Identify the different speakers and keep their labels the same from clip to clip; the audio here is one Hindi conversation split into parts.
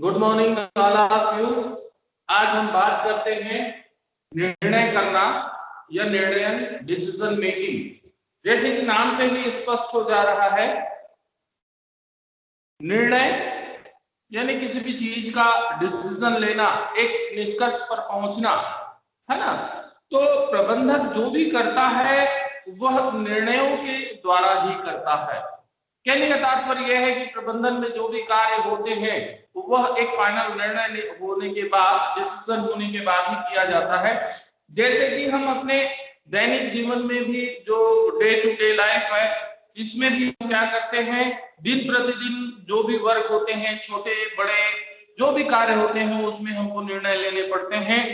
Speaker 1: Good morning all of you. आज हम बात करते हैं निर्णय करना या निर्णय डिसीजन मेकिंग। जैसे कि नाम से ही स्पष्ट हो जा रहा है, निर्णय यानी किसी भी चीज का डिसीजन लेना, एक निष्कर्ष पर पहुंचना, है ना। तो प्रबंधक जो भी करता है वह निर्णयों के द्वारा ही करता है। कहने का तात्पर्य यह है कि प्रबंधन में जो भी कार्य होते हैं वह एक फाइनल निर्णय होने के बाद, डिसीजन होने के बाद ही किया जाता है। जैसे कि हम अपने दैनिक जीवन में भी जो डे टू डे लाइफ है, इसमें भी हम क्या करते हैं, दिन प्रतिदिन जो भी वर्क होते हैं, छोटे बड़े जो भी कार्य होते हैं, उसमें हमको निर्णय लेने पड़ते हैं।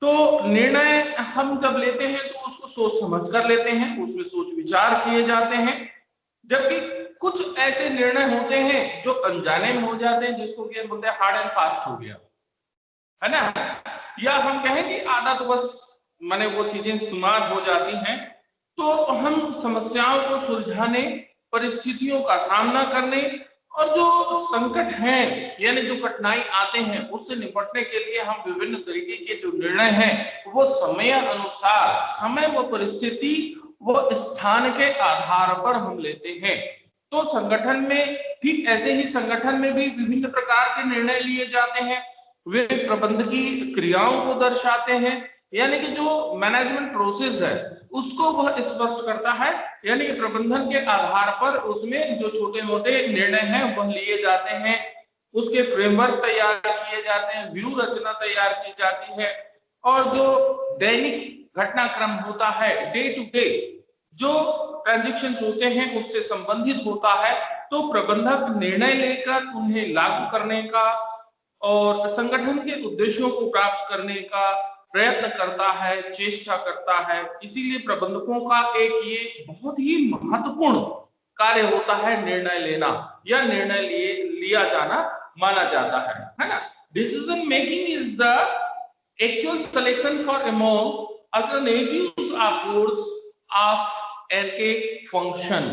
Speaker 1: तो निर्णय हम जब लेते हैं तो उसको सोच समझ कर लेते हैं, उसमें सोच विचार किए जाते हैं। जबकि कुछ ऐसे निर्णय होते हैं जो अनजाने में हो जाते हैं, जिसको कि हम बोलते हैं हार्ड एंड फास्ट हो गया, है ना। या हम कहें कि आदतवश माने वो चीजें शुमार हो जाती हैं। तो हम समस्याओं को सुलझाने, परिस्थितियों का सामना करने और जो संकट हैं यानी जो कठिनाई आते हैं उससे निपटने के लिए हम विभिन्न तरीके के जो निर्णय हैं वो समय अनुसार, समय व परिस्थिति वो स्थान के आधार पर हम लेते हैं। तो संगठन में ठीक ऐसे ही संगठन में भी विभिन्न प्रकार के निर्णय लिए जाते हैं। वे प्रबंधकीय क्रियाओं को दर्शाते हैं, यानी कि जो मैनेजमेंट प्रोसेस है उसको वह स्पष्ट करता है। यानी कि प्रबंधन के आधार पर उसमें जो छोटे मोटे निर्णय हैं वह लिए जाते हैं, उसके फ्रेमवर्क तैयार किए जाते हैं, व्यू रचना तैयार की जाती है। और जो दैनिक घटनाक्रम होता है, डे टू डे जो ट्रांजेक्शंस होते हैं उससे संबंधित होता है। तो प्रबंधक निर्णय लेकर उन्हें लागू करने का और संगठन के उद्देश्यों को प्राप्त करने का प्रयत्न करता है, चेष्टा करता है। इसीलिए प्रबंधकों का एक ये बहुत ही महत्वपूर्ण कार्य होता है निर्णय लेना या निर्णय लिया जाना माना जाता है ना। Decision making is the actual selection for among alternatives approach of a function।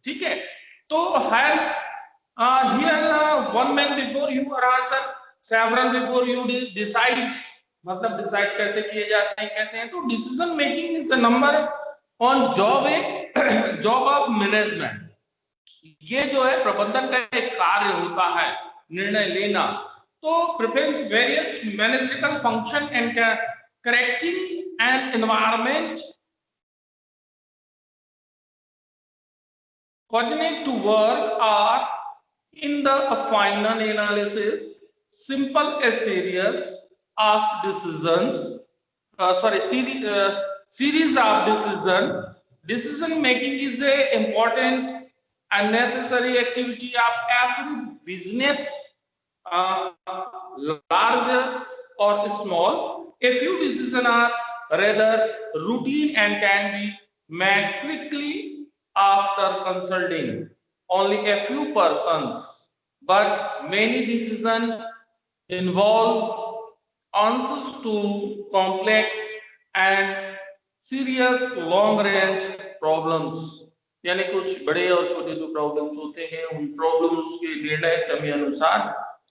Speaker 1: ठीक है। तो here one man before you or answer several before you decide। मतलब डिसाइड कैसे किए जाते हैं, कैसे हैं। तो decision making is the number on job A job of management. ये जो है प्रबंधन का एक कार्य होता है, निर्णय लेना। तो prepares various managerial function and correcting an environment coordinate to work are in the final analysis simple a series of decisions, series of decision making is a important and necessary activity of every business, uh, large or small. A few decisions are rather routine and can be made quickly after consulting only a few persons, but many decisions involve answers to complex and serious long range problems। यानी कुछ बड़े और छोटे जो प्रॉब्लम्स होते हैं उन प्रॉब्लम्स के निर्णय समय अनुसार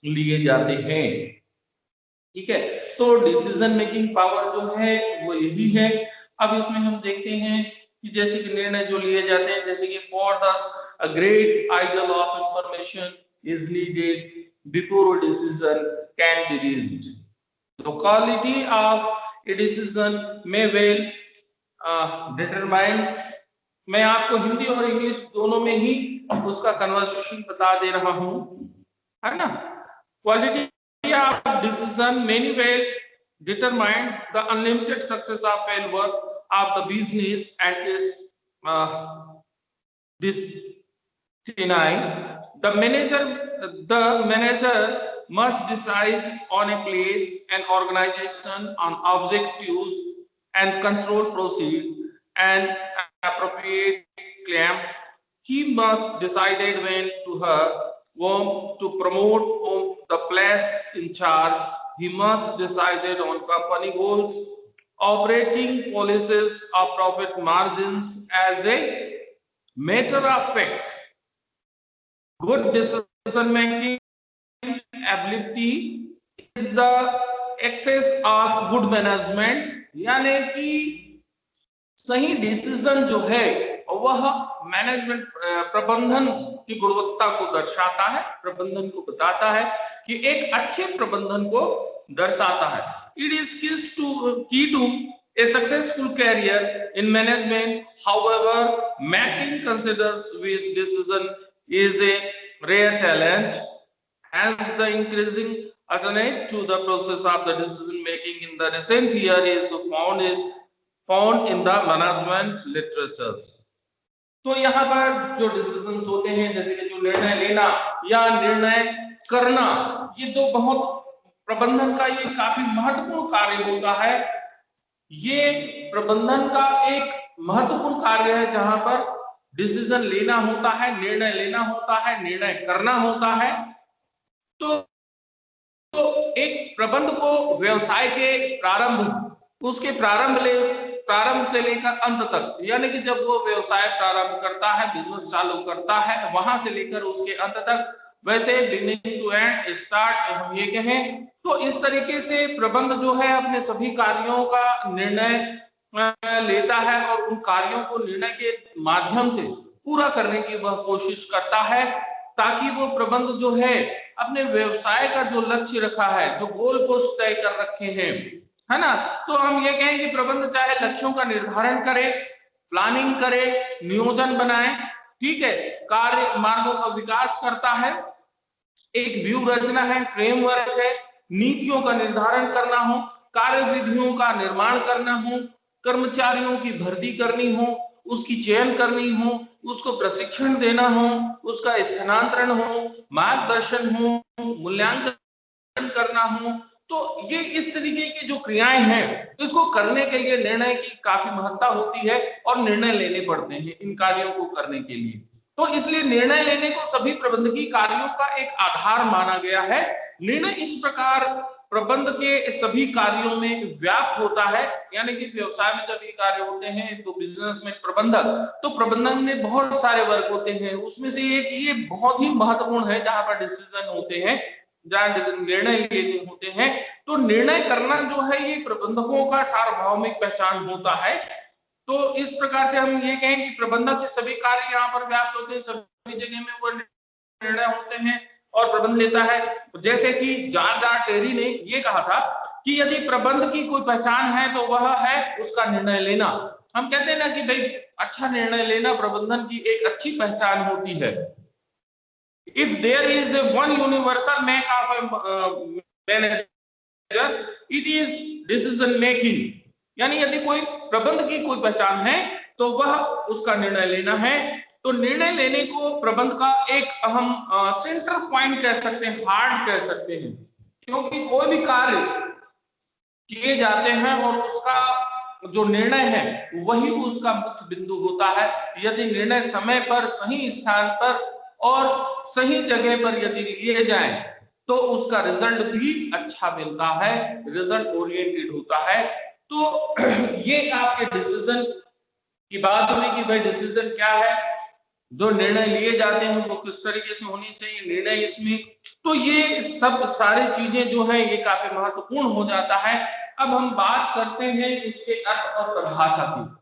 Speaker 1: लिए जाते हैं। ठीक है। तो डिसीजन मेकिंग पावर जो है वो यही है। अब इसमें हम देखते हैं कि जैसे कि निर्णय जो लिए जाते हैं, जैसे कि फॉर दस a great ideal of information is needed before a decision can be reached. The quality of a decision may well determines. मैं आपको हिंदी और इंग्लिश दोनों में ही उसका कन्वर्सेशन बता दे रहा हूं, है ना। Quality of decision many will determine the unlimited success of failure of the business and is design. The manager must decide on a place, an organization, on objectives and control proceed and appropriate claim. He must decide when to her to promote the place in charge. He must decide on company goals, operating policies of profit margins. As a matter of fact, good decision making ability is the access of good management, यानी कि सही डिसीजन जो है वह मैनेजमेंट प्रबंधन की गुणवत्ता को दर्शाता है, प्रबंधन को बताता है कि एक अच्छे प्रबंधन को दर्शाता है। इट इज की to a successful career in management. However, making considers which decision is a rare talent, as the increasing alternate to the process of the decision making in the recent year is found in the management literatures. तो यहाँ पर जो डिसीजन होते हैं, जैसे कि जो निर्णय लेना या निर्णय करना, ये तो बहुत प्रबंधन का ये काफी महत्वपूर्ण कार्य होता है। ये प्रबंधन का एक महत्वपूर्ण कार्य है जहां पर डिसीजन लेना होता है, निर्णय लेना होता है, निर्णय करना होता है। तो एक प्रबंध को व्यवसाय के उसके प्रारंभ से लेकर अंत तक, यानी कि जब वो व्यवसाय प्रारंभ करता है, बिजनेस चालू करता है, वहां से लेकर उसके अंत तक, वैसे बिगिनिंग टू एंड, स्टार्ट हम ये कहें, तो इस तरीके से प्रबंध जो है अपने सभी कार्यों का निर्णय लेता है और उन कार्यों को निर्णय के माध्यम से पूरा करने की वह कोशिश करता है, ताकि वो प्रबंध जो है अपने व्यवसाय का जो लक्ष्य रखा है, जो गोल पोस्ट तय कर रखे हैं, है ना, तो हम ये कहें कि प्रबंध चाहे लक्ष्यों का निर्धारण करे, प्लानिंग करे, नियोजन बनाए, ठीक है, कार्य मार्गों का विकास करता है, एक व्यू रचना है, फ्रेमवर्क है, नीतियों का निर्धारण करना हो, कार्यविधियों का निर्माण करना हो, कर्मचारियों की भर्ती करनी हो, उसकी चयन करनी हो, उसको प्रशिक्षण देना हो, उसका स्थानांतरण हो, मार्गदर्शन हो, मूल्यांकन करना हो, तो ये इस तरीके की जो क्रियाएं हैं, इसको करने के लिए निर्णय की काफी महत्ता होती है और निर्णय लेने पड़ते हैं इन कार्यों को करने के लिए। तो इसलिए निर्णय लेने को सभी प्रबंधकीय कार्यों का एक आधार माना गया है। निर्णय इस प्रकार प्रबंध के सभी कार्यों में व्याप्त होता है, यानी कि व्यवसाय में जब ये कार्य होते हैं तो बिजनेस में प्रबंधक, तो प्रबंधन में बहुत सारे वर्ग होते हैं, उसमें से एक ये बहुत ही महत्वपूर्ण है जहां पर डिसीजन होते हैं, जहां निर्णय लेने होते हैं। तो निर्णय करना जो है ये प्रबंधकों का सार्वभौमिक पहचान होता है। तो इस प्रकार से हम ये कहें कि प्रबंधक के सभी कार्य यहाँ पर व्याप्त होते हैं, सभी जगह में वो निर्णय होते हैं और प्रबंध लेता है। जैसे कि जॉर्ज आर टेरी ने ये कहा था कि यदि प्रबंध की कोई पहचान है तो वह है उसका निर्णय लेना। हम कहते हैं ना कि भाई अच्छा निर्णय लेना प्रबंधन की एक अच्छी पहचान होती है। If there is one universal make of manager, it is decision making, यानी यदि कोई प्रबंध की कोई पहचान है तो वह उसका निर्णय लेना है। तो निर्णय लेने को प्रबंध का एक अहम सेंटर पॉइंट कह सकते हैं, हार्ट कह सकते हैं, क्योंकि कोई भी कार्य किए जाते हैं और उसका जो निर्णय है वही उसका मुख्य बिंदु होता है। यदि निर्णय समय पर, सही स्थान पर और सही जगह पर यदि लिए जाए तो उसका रिजल्ट भी अच्छा मिलता है, रिजल्ट ओरिएंटेड होता है। तो ये आपके डिसीजन की बात हुई कि भाई डिसीजन क्या है, जो निर्णय लिए जाते हैं वो किस तरीके से होनी चाहिए, निर्णय इसमें, तो ये सब सारी चीजें जो है ये काफी महत्वपूर्ण हो जाता है। अब हम बात करते हैं इसके अर्थ और परिभाषा की।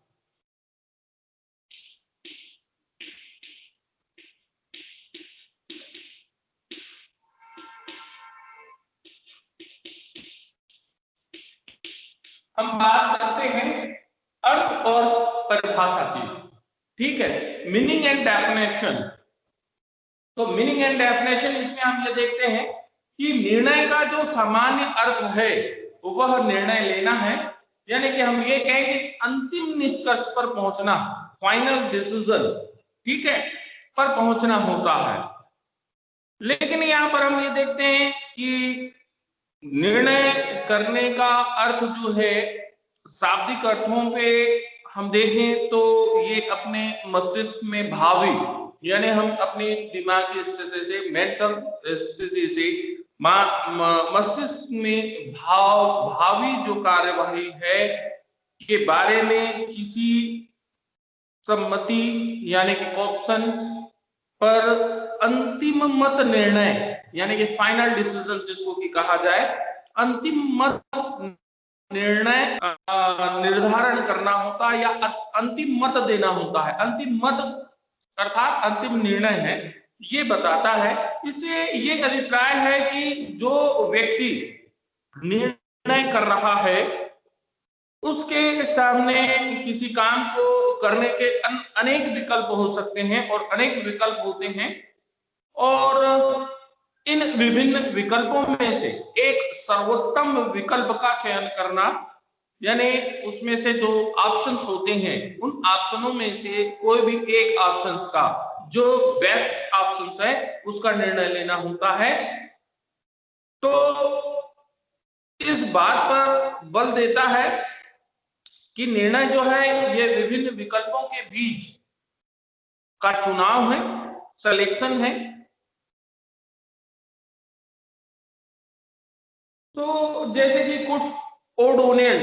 Speaker 1: हम बात करते हैं अर्थ और परिभाषा की, ठीक है, मीनिंग एंड डेफिनेशन। तो मीनिंग एंड डेफिनेशन इसमें हम ये देखते हैं कि निर्णय का जो सामान्य अर्थ है वह निर्णय लेना है, यानी कि हम ये कहें कि अंतिम निष्कर्ष पर पहुंचना, फाइनल डिसीजन, ठीक है, पर पहुंचना होता है। लेकिन यहां पर हम ये देखते हैं कि निर्णय करने का अर्थ जो है शाब्दिक अर्थों पे हम देखें तो ये अपने मस्तिष्क में भावी, यानी हम अपनी दिमागी स्थिति से, मेंटल स्थिति से मस्तिष्क में भावी जो कार्यवाही है के बारे में किसी सम्मति यानी कि ऑप्शंस पर अंतिम मत निर्णय यानी कि फाइनल डिसीजन जिसको कि कहा जाए, अंतिम मत निर्णय निर्धारण करना होता है या अंतिम मत देना होता है। अंतिम मत अर्थात अंतिम निर्णय है, ये बताता है। इससे ये अभिप्राय है कि जो व्यक्ति निर्णय कर रहा है उसके सामने किसी काम को करने के अनेक विकल्प हो सकते हैं और अनेक विकल्प होते हैं, और इन विभिन्न विकल्पों में से एक सर्वोत्तम विकल्प का चयन करना, यानी उसमें से जो ऑप्शंस होते हैं उन ऑप्शनों में से कोई भी एक ऑप्शंस का जो बेस्ट ऑप्शंस है उसका निर्णय लेना होता है। तो इस बात पर बल देता है कि निर्णय जो है ये विभिन्न विकल्पों के बीच का चुनाव है, सिलेक्शन है। तो जैसे कि कुछ ओडोनियल